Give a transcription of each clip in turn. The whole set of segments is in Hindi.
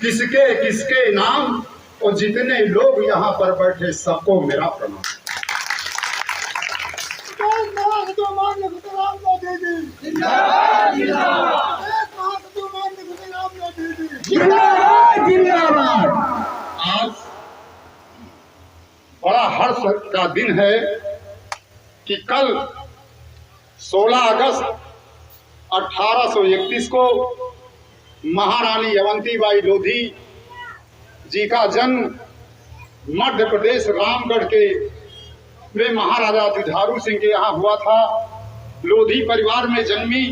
किसके किसके नाम और जितने लोग यहाँ पर बैठे सबको मेरा प्रणाम। आज बड़ा हर्ष का दिन है कि कल 16 अगस्त 1831 को महारानी अवंतीबाई लोधी जी का जन्म मध्य प्रदेश रामगढ़ के में महाराजा दुधारू सिंह के यहाँ हुआ था। लोधी परिवार में जन्मी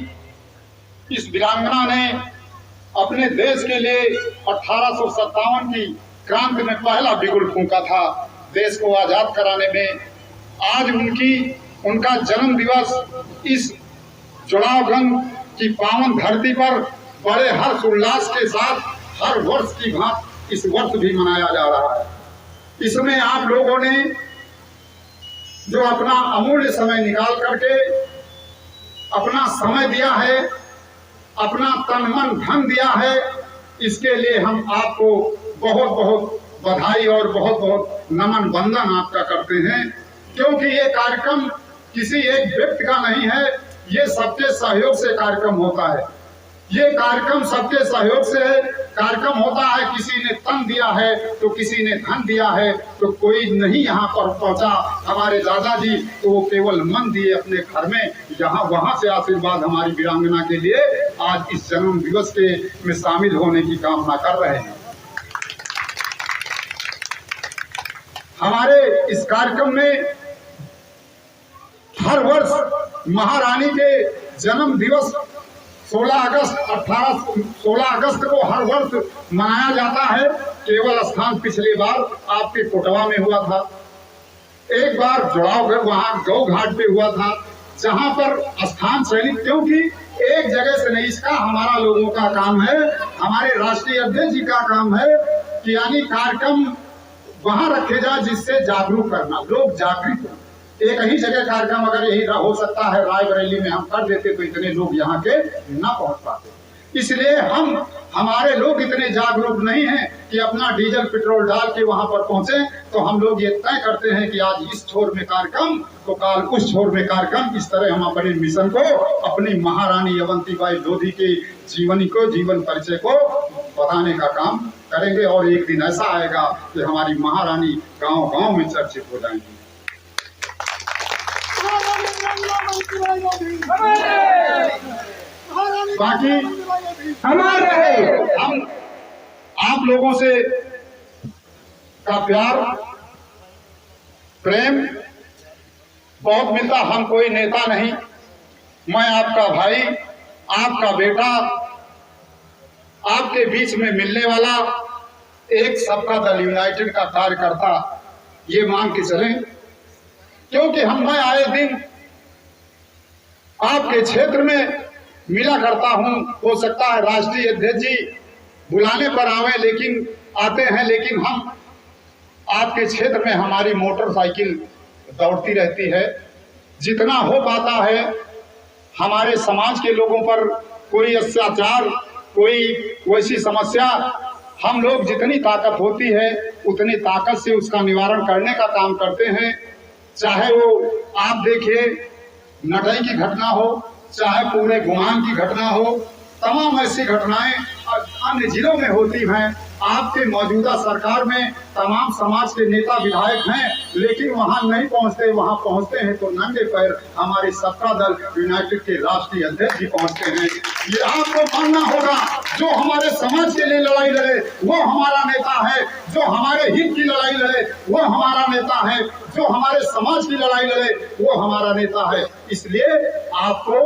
इस वीरांगना ने अपने देश के लिए 1857 की क्रांति में पहला बिगुल फूंका था। देश को आजाद कराने में आज उनका जन्म दिवस इस जुड़ावगंज की पावन धरती पर बड़े हर्ष उल्लास के साथ हर वर्ष की भांति इस वर्ष भी मनाया जा रहा है। इसमें आप लोगों ने जो अपना अमूल्य समय निकाल करके अपना समय दिया है, अपना तन मन धन दिया है, इसके लिए हम आपको बहुत बहुत बधाई और बहुत बहुत नमन वंदन आपका करते हैं। क्योंकि ये कार्यक्रम किसी एक व्यक्ति का नहीं है, ये सबके सहयोग से कार्यक्रम होता है। ये कार्यक्रम सबके सहयोग से कार्यक्रम होता है। किसी ने तन दिया है तो किसी ने धन दिया है, तो कोई नहीं यहाँ पर पहुंचा। हमारे दादाजी तो वो केवल मन दिए अपने घर में, यहाँ वहाँ से आशीर्वाद हमारी वीरांगना के लिए आज इस जन्म दिवस के में शामिल होने की कामना कर रहे हैं। हमारे इस कार्यक्रम में हर वर्ष महारानी के जन्म दिवस 16 अगस्त को हर वर्ष मनाया जाता है। केवल स्थान पिछली बार आपके कोटवा में हुआ था, एक बार जुड़ावगढ़ वहां गौ घाट पे हुआ था, जहां पर स्थान चयनित, क्योंकि एक जगह से नहीं, इसका हमारा लोगों का काम है, हमारे राष्ट्रीय अध्यक्ष जी का काम है कि यानी कार्यक्रम वहां रखे जाए जिससे जागरूक करना, लोग जागृत हो। एक ही जगह कार्यक्रम अगर यही हो सकता है रायबरेली में हम कर देते तो इतने लोग यहाँ के ना पहुंच पाते। इसलिए हमारे लोग इतने जागरूक नहीं हैं कि अपना डीजल पेट्रोल डाल के वहां पर पहुंचे। तो हम लोग ये तय करते हैं कि आज इस छोर में कार्यक्रम तो काल उस छोर में कार्यक्रम। इस तरह हम अपने मिशन को, अपनी महारानी अवंतीबाई लोधी के जीवन परिचय को बताने का काम करेंगे। और एक दिन ऐसा आएगा कि हमारी महारानी गाँव गाँव में चर्चित हो जाएंगी। बाकी हम आप लोगों से का प्यार प्रेम बहुत मिलता। हम कोई नेता नहीं, मैं आपका भाई, आपका बेटा, आपके बीच में मिलने वाला एक सबका दल यूनाइटेड का कार्यकर्ता, ये मान के चलें। क्योंकि मैं आए दिन आपके क्षेत्र में मिला करता हूं। हो सकता है राष्ट्रीय अध्यक्ष जी बुलाने पर आते हैं, लेकिन हम आपके क्षेत्र में हमारी मोटरसाइकिल दौड़ती रहती है। जितना हो पाता है हमारे समाज के लोगों पर कोई अत्याचार, कोई वैसी समस्या, हम लोग जितनी ताकत होती है उतनी ताकत से उसका निवारण करने का काम करते हैं। चाहे वो आप देखिए नटई की घटना हो, चाहे पूरे गुमान की घटना हो, तमाम ऐसी घटनाएं अन्य जिलों में होती हैं। आपके मौजूदा सरकार में तमाम समाज के नेता विधायक हैं, लेकिन वहां नहीं पहुंचते। वहां पहुंचते हैं तो नंगे पैर हमारे सबका दल यूनाइटेड के राष्ट्रीय अध्यक्ष जी पहुंचते हैं। ये आपको मानना होगा, जो हमारे समाज के लिए लड़ाई लड़े वो हमारा नेता है, जो हमारे हित की लड़ाई लड़े वो हमारा नेता है, जो हमारे समाज की लड़ाई लड़े वो हमारा नेता है। इसलिए आपको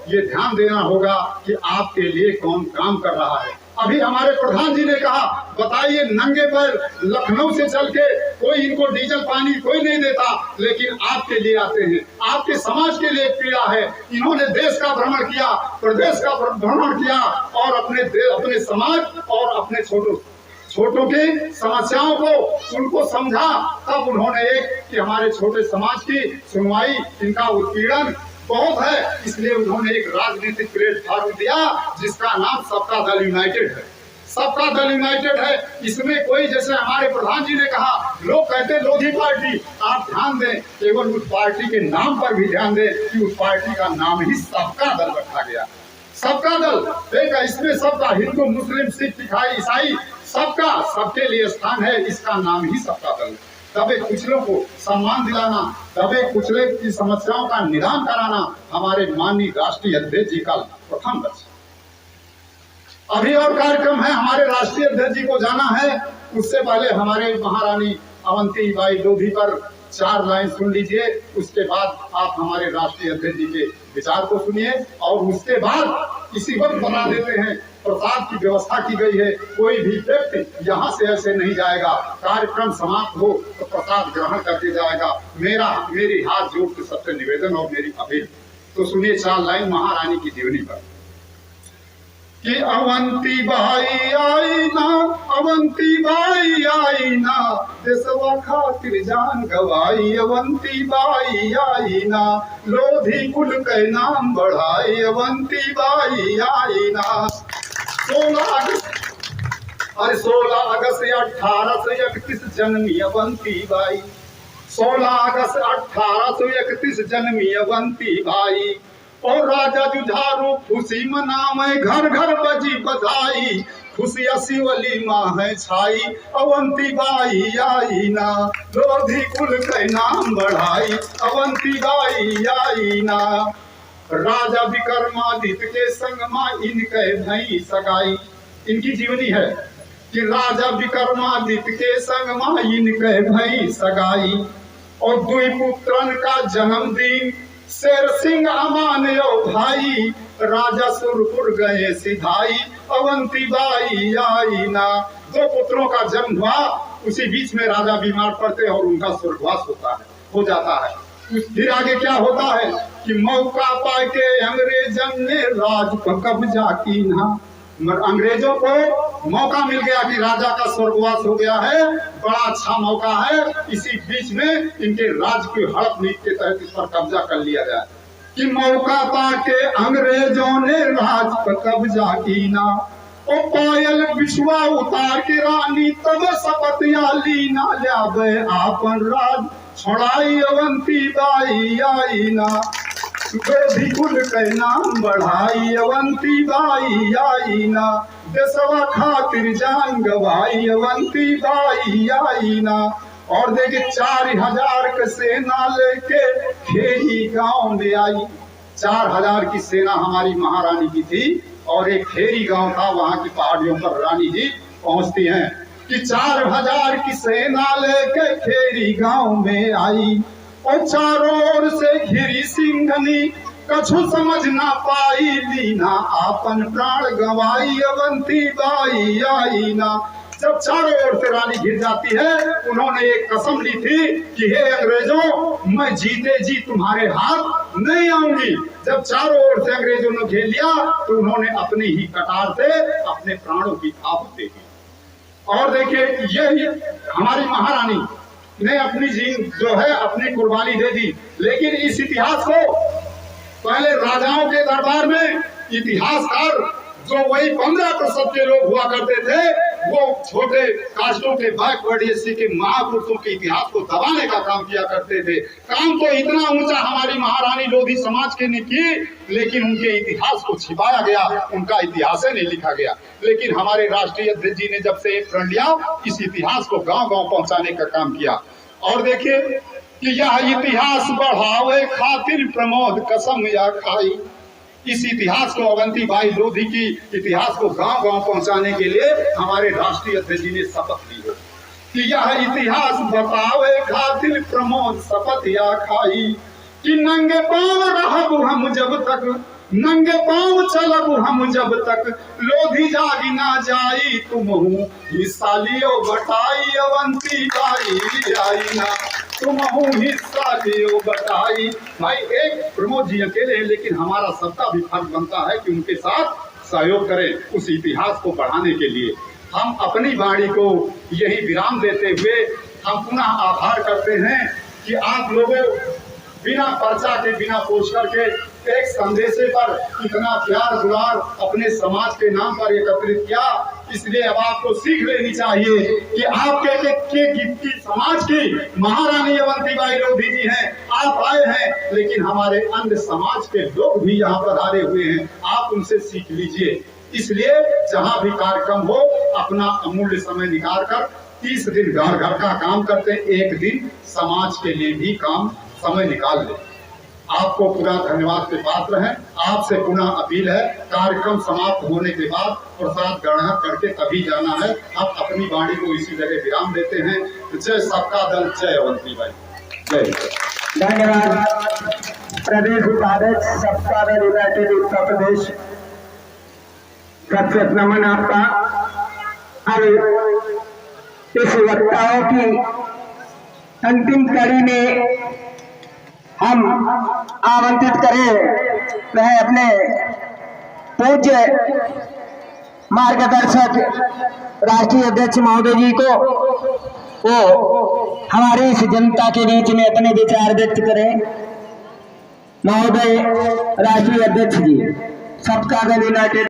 ये ध्यान देना होगा कि आपके लिए कौन काम कर रहा है। अभी हमारे प्रधान जी ने कहा, बताइए नंगे पैर लखनऊ से चल के कोई इनको डीजल पानी कोई नहीं देता, लेकिन आपके लिए आते हैं। आपके समाज के लिए पीड़ा है। इन्होंने देश का भ्रमण किया, प्रदेश का भ्रमण किया और अपने समाज और अपने छोटों के समस्याओं को उनको समझा। तब उन्होंने एक कि हमारे छोटे समाज की सुनवाई, इनका उत्पीड़न बहुत है, इसलिए उन्होंने एक राजनीतिक प्लेटफॉर्म दिया जिसका नाम सबका दल यूनाइटेड है। सबका दल यूनाइटेड है। इसमें कोई, जैसे हमारे प्रधान जी ने कहा, लोग कहते लोधी पार्टी, आप ध्यान दें, केवल उस पार्टी के नाम पर भी ध्यान दें कि उस पार्टी का नाम ही सबका दल रखा गया। सबका दल देखा, इसमें सबका, हिंदू मुस्लिम सिख ईसाई सबका, सबके लिए स्थान है। इसका नाम ही सबका दल। दबे कुचलों को सम्मान दिलाना, दबे कुचले की समस्याओं का निदान कराना हमारे माननीय राष्ट्रीय अध्यक्ष जी का प्रथम लक्ष्य। अभी और कार्यक्रम है, हमारे राष्ट्रीय अध्यक्ष जी को जाना है। उससे पहले हमारे महारानी अवंती बाई लोधी पर 4 लाइन सुन लीजिए। उसके बाद आप हमारे राष्ट्रीय अध्यक्ष जी के विचार को सुनिए और उसके बाद इसी वक्त बता देते हैं प्रसाद की व्यवस्था की गई है। कोई भी व्यक्ति यहाँ से ऐसे नहीं जाएगा। कार्यक्रम समाप्त हो तो प्रसाद ग्रहण करके जाएगा। मेरी हाथ जोड़ के सबसे निवेदन और मेरी अपील। तो सुनिए 4 लाइन महारानी की जीवनी पर कि अवंती बाई आई ना, अवंती बाई आई ना, देशवा खातिर जान गवाई। अवंती बाई आई ना, लोधी कुल के नाम बढ़ाई। अवंती बाई आई ना। 16 अगस्त 1831 जन्मी अवंती बाई। 16 अगस्त 1831 जन्मी अवंती बाई। और राजा जुझारू खुशी मनावे, घर घर बजी बधाई। खुशिया शिवली माँ है छाई। अवंती बाई आई ना, लोधी कुल के नाम बढ़ाई। अवंती बाई आई ना। राजा विक्रमादित्य के संग माँ इनके भई सगाई। इनकी जीवनी है कि राजा विक्रमादित्य के संग माँ इनके भई सगाई। और 2 पुत्रन का जन्मदिन, शेर सिंह अमान यो भाई। राजा सुरपुर गए सिधाई। अवंती बाई आई ना। 2 पुत्रों का जन्म हुआ, उसी बीच में राजा बीमार पड़ते और उनका स्वर्गवास हो जाता है। फिर आगे क्या होता है कि मौका पाके अंग्रेजन ने राज पर कब्जा कीना। अंग्रेजों को मौका मिल गया कि राजा का स्वर्गवास हो गया है, बड़ा अच्छा मौका है। इसी बीच में इनके राज की हड़प नीति के तहत इस पर कब्जा कर लिया जाए कि मौका पाके अंग्रेजों ने राज पर कब्जा कीना। ओ पायल बिछुआ उतार के रानी, तब शपथ या लीना ल्याबे आपन राज छोड़ाई। अवंती बाई आई ना, लोधी कुल के नाम बढ़ाई। अवंती बाई आई ना, देशवा खातिर जान गवाई। अवंती बाई आई ना। और देखिए 4000 के सेना लेके खेरी गांव में आई। 4000 की सेना हमारी महारानी की थी और एक खेरी गांव था, वहां की पहाड़ियों पर रानी जी पहुंचती हैं कि 4000 की सेना लेके खेरी गांव में आई। और चारों ओर से घिरी सिंघनी, कछु समझ ना पाई। लीना आपन प्राण गवाई। अवंती बाई आई ना। जब चारों ओर से रानी घिर जाती है, उन्होंने एक कसम ली थी कि हे अंग्रेजों, मैं जीते जी तुम्हारे हाथ नहीं आऊंगी। जब चारों ओर से अंग्रेजों ने घेर लिया तो उन्होंने अपनी ही कटार से अपने प्राणों की आप दे दी। और देखिए यही हमारी महारानी ने अपनी जो है अपनी कुर्बानी दे दी। लेकिन इस इतिहास को पहले राजाओं के दरबार में इतिहासकार जो वही 15% के लोग हुआ करते थे, वो छोटे कास्टों के बैकवर्ड एससी के महापुरुषों के इतिहास को दबाने का काम किया करते थे। काम तो इतना ऊंचा हमारी महारानी लोधी समाज के ने की, लेकिन उनके इतिहास को छिपाया गया, उनका इतिहास नहीं लिखा गया। लेकिन हमारे राष्ट्रीय अध्यक्ष जी ने जब से एक प्रण लिया, इस इतिहास को गांव-गांव पहुंचाने का काम किया। और देखिए कि यह इतिहास बढ़ावे खातिर प्रमोद कसम या खाई। इस इतिहास को, अवंती बाई लोधी की इतिहास को गांव-गांव पहुंचाने के लिए हमारे राष्ट्रीय अध्यक्ष जी ने शपथ ली है कि यह इतिहास बतावे खातिर प्रमोद शपथ या खाई। कि नंगे पांव रहब हम जब तक, नंगे पांव चलब हम जब तक, लोधी जागी ना जाई तुमहू हिस्सा लियो बटाई। अवंती बाई आई ना, तुमहू हिस्सा लियो बटाई। भाई एक प्रमोद जी अकेले हैं, लेकिन हमारा सबका भी फर्ज बनता है कि उनके साथ सहयोग करें उस इतिहास को बढ़ाने के लिए। हम अपनी वाणी को यही विराम देते हुए हम पुनः आभार करते हैं कि आप लोगों बिना पर्चा के, बिना पोस्टर के एक संदेशे पर इतना प्यार दुलार अपने समाज के नाम पर एकत्रित किया। इसलिए अब आपको सीख लेनी चाहिए कि आपके समाज की महारानी अवंतीबाई लोधी जी हैं, आप आए हैं, लेकिन हमारे अन्य समाज के लोग भी यहाँ पधारे हुए हैं, आप उनसे सीख लीजिए। इसलिए जहाँ भी कार्यक्रम हो अपना अमूल्य समय निकाल कर 30 दिन घर घर का काम करते हैं, एक दिन समाज के लिए भी काम समय निकाल ले। आपको पूरा धन्यवाद के पात्र हैं। आपसे पुनः अपील है, कार्यक्रम समाप्त होने के बाद प्रसाद ग्रहण करके तभी जाना है। अब अपनी वाणी को इसी जगह विराम देते हैं। जय सबका दल, जय अवंतीबाई, जय। धन्यवाद। प्रदेश उपाध्यक्ष सबका दल यूनाइटेड उत्तर प्रदेश, सत नमन आपका। अब इस वक्ताओं की अंतिम कड़ी में हम आमंत्रित करें वह अपने पूज्य मार्गदर्शक राष्ट्रीय अध्यक्ष महोदय जी को, वो हमारी इस जनता के बीच में अपने विचार व्यक्त करें। महोदय राष्ट्रीय अध्यक्ष जी, सबका दल यूनाइटेड।